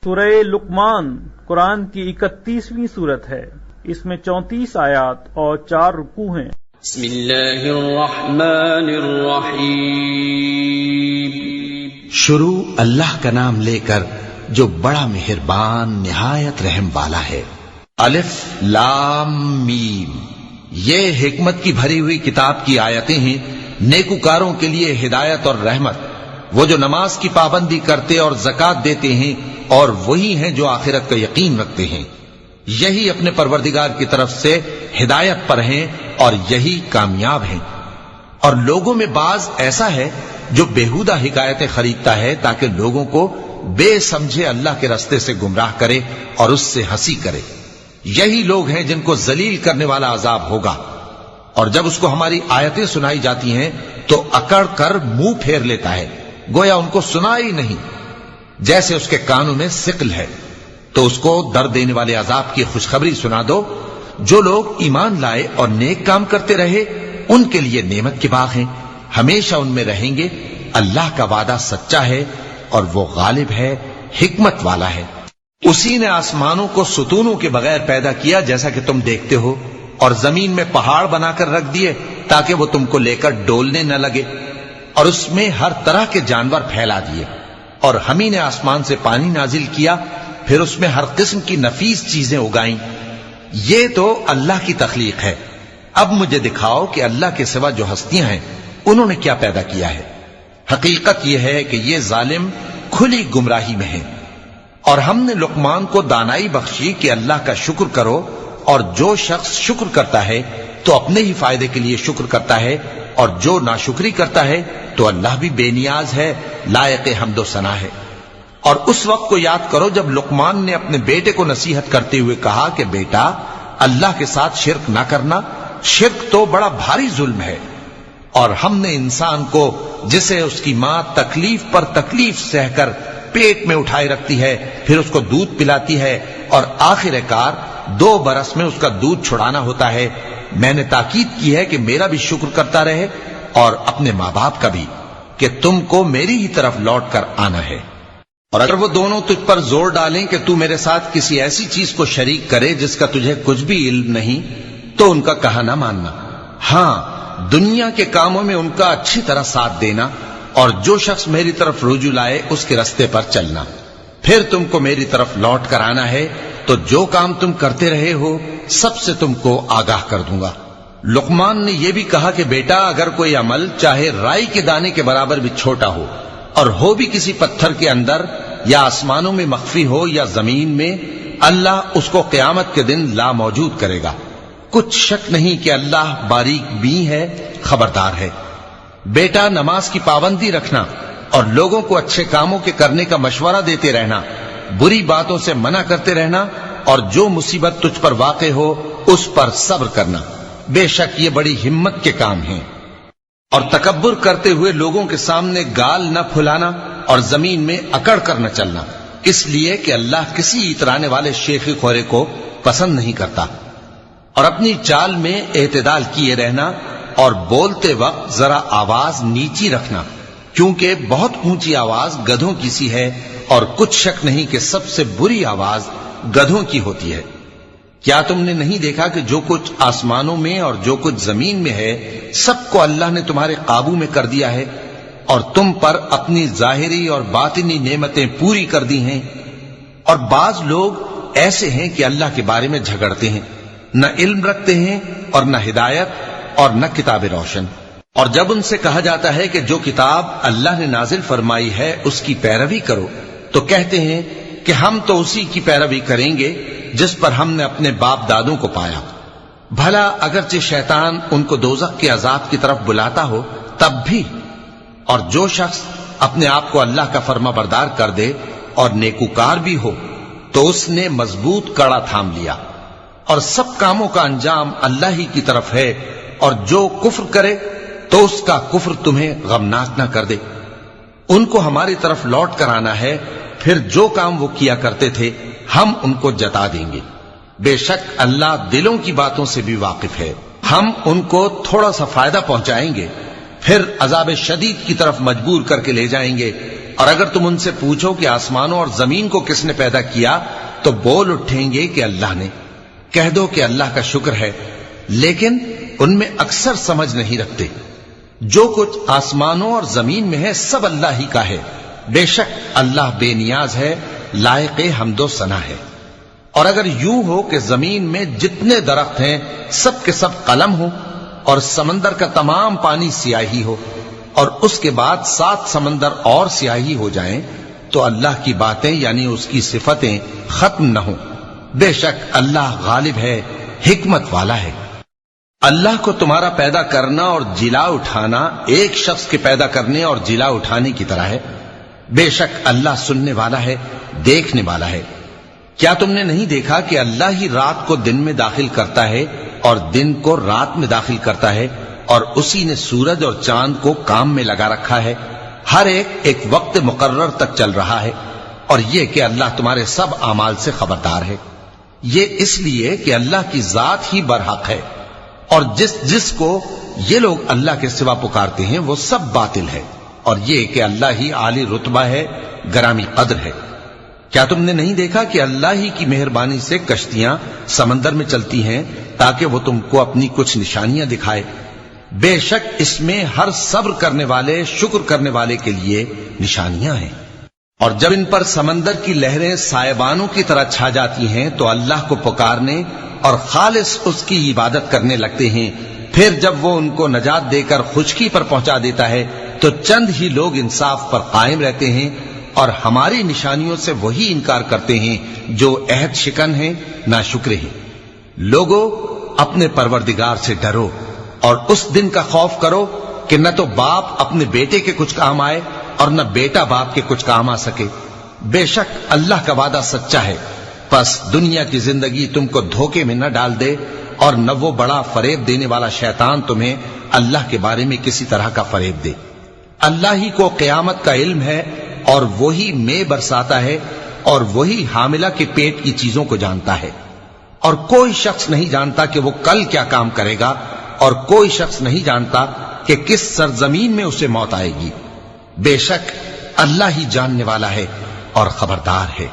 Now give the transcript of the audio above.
سورہ لقمان قرآن کی 31ویں صورت ہے۔ اس میں 34 آیات اور 4 رکوع ہیں۔ بسم اللہ الرحمن الرحیم۔ شروع اللہ کا نام لے کر جو بڑا مہربان نہایت رحم والا ہے۔ الف لام میم، یہ حکمت کی بھری ہوئی کتاب کی آیتیں ہیں، نیکوکاروں کے لیے ہدایت اور رحمت، وہ جو نماز کی پابندی کرتے اور زکوٰۃ دیتے ہیں، اور وہی ہیں جو آخرت کا یقین رکھتے ہیں، یہی اپنے پروردگار کی طرف سے ہدایت پر ہیں اور یہی کامیاب ہیں۔ اور لوگوں میں بعض ایسا ہے جو بیہودہ حکایتیں خریدتا ہے تاکہ لوگوں کو بے سمجھے اللہ کے راستے سے گمراہ کرے اور اس سے ہنسی کرے، یہی لوگ ہیں جن کو ذلیل کرنے والا عذاب ہوگا۔ اور جب اس کو ہماری آیتیں سنائی جاتی ہیں تو اکڑ کر منہ پھیر لیتا ہے، گویا ان کو سنا ہی نہیں، جیسے اس کے کانوں میں ثقل ہے۔ تو اس کو درد دینے والے عذاب کی خوشخبری سنا دو۔ جو لوگ ایمان لائے اور نیک کام کرتے رہے ان کے لیے نعمت کے باغ ہیں، ہمیشہ ان میں رہیں گے۔ اللہ کا وعدہ سچا ہے اور وہ غالب ہے، حکمت والا ہے۔ اسی نے آسمانوں کو ستونوں کے بغیر پیدا کیا جیسا کہ تم دیکھتے ہو، اور زمین میں پہاڑ بنا کر رکھ دیے تاکہ وہ تم کو لے کر ڈولنے نہ لگے، اور اس میں ہر طرح کے جانور پھیلا دیے۔ اور ہم ہی نے آسمان سے پانی نازل کیا، پھر اس میں ہر قسم کی نفیس چیزیں اگائیں۔ یہ تو اللہ کی تخلیق ہے۔ اب مجھے دکھاؤ کہ اللہ کے سوا جو ہستیاں ہیں انہوں نے کیا پیدا کیا ہے۔ حقیقت یہ ہے کہ یہ ظالم کھلی گمراہی میں ہیں۔ اور ہم نے لقمان کو دانائی بخشی کہ اللہ کا شکر کرو، اور جو شخص شکر کرتا ہے تو اپنے ہی فائدے کے لیے شکر کرتا ہے، اور جو ناشکری کرتا ہے تو اللہ بھی بے نیاز ہے، لائق حمد و ثنا ہے۔ اور اس وقت کو یاد کرو جب لقمان نے اپنے بیٹے کو نصیحت کرتے ہوئے کہا کہ بیٹا، اللہ کے ساتھ شرک نہ کرنا، شرک تو بڑا بھاری ظلم ہے۔ اور ہم نے انسان کو جسے اس کی ماں تکلیف پر تکلیف سہ کر پیٹ میں اٹھائے رکھتی ہے، پھر اس کو دودھ پلاتی ہے، اور آخر کار 2 برس میں اس کا دودھ چھڑانا ہوتا ہے، میں نے تاکید کی ہے کہ میرا بھی شکر کرتا رہے اور اپنے ماں باپ کا بھی، کہ تم کو میری ہی طرف لوٹ کر آنا ہے۔ اور اگر وہ دونوں تجھ پر زور ڈالیں کہ تو میرے ساتھ کسی ایسی چیز کو شریک کرے جس کا تجھے کچھ بھی علم نہیں، تو ان کا کہا نہ ماننا۔ ہاں، دنیا کے کاموں میں ان کا اچھی طرح ساتھ دینا، اور جو شخص میری طرف رجوع لائے اس کے راستے پر چلنا۔ پھر تم کو میری طرف لوٹ کر آنا ہے، تو جو کام تم کرتے رہے ہو سب سے تم کو آگاہ کر دوں گا۔ لقمان نے یہ بھی کہا کہ بیٹا، اگر کوئی عمل چاہے رائی کے دانے کے برابر بھی چھوٹا ہو، اور ہو بھی کسی پتھر کے اندر یا آسمانوں میں مخفی ہو یا زمین میں، اللہ اس کو قیامت کے دن لا موجود کرے گا۔ کچھ شک نہیں کہ اللہ باریک بین ہے، خبردار ہے۔ بیٹا، نماز کی پابندی رکھنا اور لوگوں کو اچھے کاموں کے کرنے کا مشورہ دیتے رہنا، بری باتوں سے منع کرتے رہنا، اور جو مصیبت تجھ پر واقع ہو اس پر صبر کرنا، بے شک یہ بڑی ہمت کے کام ہیں۔ اور تکبر کرتے ہوئے لوگوں کے سامنے گال نہ پھلانا اور زمین میں اکڑ کر نہ چلنا، اس لیے کہ اللہ کسی اترانے والے شیخی خورے کو پسند نہیں کرتا۔ اور اپنی چال میں اعتدال کیے رہنا، اور بولتے وقت ذرا آواز نیچی رکھنا، کیونکہ بہت اونچی آواز گدھوں کی سی ہے، اور کچھ شک نہیں کہ سب سے بری آواز گدھوں کی ہوتی ہے۔ کیا تم نے نہیں دیکھا کہ جو کچھ آسمانوں میں اور جو کچھ زمین میں ہے سب کو اللہ نے تمہارے قابو میں کر دیا ہے، اور تم پر اپنی ظاہری اور باطنی نعمتیں پوری کر دی ہیں۔ اور بعض لوگ ایسے ہیں کہ اللہ کے بارے میں جھگڑتے ہیں، نہ علم رکھتے ہیں اور نہ ہدایت اور نہ کتاب روشن۔ اور جب ان سے کہا جاتا ہے کہ جو کتاب اللہ نے نازل فرمائی ہے اس کی پیروی کرو، تو کہتے ہیں کہ ہم تو اسی کی پیروی کریں گے جس پر ہم نے اپنے باپ دادوں کو پایا۔ بھلا اگرچہ شیطان ان کو دوزخ کے عذاب کی طرف بلاتا ہو تب بھی۔ اور جو شخص اپنے آپ کو اللہ کا فرما بردار کر دے اور نیکوکار بھی ہو تو اس نے مضبوط کڑا تھام لیا، اور سب کاموں کا انجام اللہ ہی کی طرف ہے۔ اور جو کفر کرے تو اس کا کفر تمہیں غمناک نہ کر دے۔ ان کو ہماری طرف لوٹ کر آنا ہے، پھر جو کام وہ کیا کرتے تھے ہم ان کو جتا دیں گے۔ بے شک اللہ دلوں کی باتوں سے بھی واقف ہے۔ ہم ان کو تھوڑا سا فائدہ پہنچائیں گے، پھر عذاب شدید کی طرف مجبور کر کے لے جائیں گے، اور اگر تم ان سے پوچھو کہ آسمانوں اور زمین کو کس نے پیدا کیا تو بول اٹھیں گے کہ اللہ نے۔ کہہ دو کہ اللہ کا شکر ہے، لیکن ان میں اکثر سمجھ نہیں رکھتے۔ جو کچھ آسمانوں اور زمین میں ہے سب اللہ ہی کا ہے، بے شک اللہ بے نیاز ہے، لائق حمد و ثنا ہے۔ اور اگر یوں ہو کہ زمین میں جتنے درخت ہیں سب کے سب قلم ہو اور سمندر کا تمام پانی سیاہی ہو اور اس کے بعد 7 سمندر اور سیاہی ہو جائیں تو اللہ کی باتیں یعنی اس کی صفتیں ختم نہ ہوں۔ بے شک اللہ غالب ہے، حکمت والا ہے۔ اللہ کو تمہارا پیدا کرنا اور جلا اٹھانا ایک شخص کے پیدا کرنے اور جلا اٹھانے کی طرح ہے۔ بے شک اللہ سننے والا ہے، دیکھنے والا ہے۔ کیا تم نے نہیں دیکھا کہ اللہ ہی رات کو دن میں داخل کرتا ہے اور دن کو رات میں داخل کرتا ہے، اور اسی نے سورج اور چاند کو کام میں لگا رکھا ہے، ہر ایک وقت مقرر تک چل رہا ہے، اور یہ کہ اللہ تمہارے سب اعمال سے خبردار ہے۔ یہ اس لیے کہ اللہ کی ذات ہی برحق ہے، اور جس کو یہ لوگ اللہ کے سوا پکارتے ہیں وہ سب باطل ہے، اور یہ کہ اللہ ہی عالی رتبہ ہے، گرامی قدر ہے۔ کیا تم نے نہیں دیکھا کہ اللہ ہی کی مہربانی سے کشتیاں سمندر میں چلتی ہیں تاکہ وہ تم کو اپنی کچھ نشانیاں دکھائے؟ بے شک اس میں ہر صبر کرنے والے، شکر کرنے والے کے لیے نشانیاں ہیں۔ اور جب ان پر سمندر کی لہریں سائبانوں کی طرح چھا جاتی ہیں تو اللہ کو پکارنے اور خالص اس کی عبادت کرنے لگتے ہیں، پھر جب وہ ان کو نجات دے کر خشکی پر پہنچا دیتا ہے تو چند ہی لوگ انصاف پر قائم رہتے ہیں، اور ہماری نشانیوں سے وہی انکار کرتے ہیں جو عہد شکن ہیں، ناشکرے ہیں۔ لوگو اپنے پروردگار سے ڈرو اور اس دن کا خوف کرو کہ نہ تو باپ اپنے بیٹے کے کچھ کام آئے اور نہ بیٹا باپ کے کچھ کام آ سکے۔ بے شک اللہ کا وعدہ سچا ہے، پس دنیا کی زندگی تم کو دھوکے میں نہ ڈال دے، اور نہ وہ بڑا فریب دینے والا شیطان تمہیں اللہ کے بارے میں کسی طرح کا فریب دے۔ اللہ ہی کو قیامت کا علم ہے، اور وہی میں برساتا ہے، اور وہی حاملہ کے پیٹ کی چیزوں کو جانتا ہے، اور کوئی شخص نہیں جانتا کہ وہ کل کیا کام کرے گا، اور کوئی شخص نہیں جانتا کہ کس سرزمین میں اسے موت آئے گی۔ بے شک اللہ ہی جاننے والا ہے اور خبردار ہے۔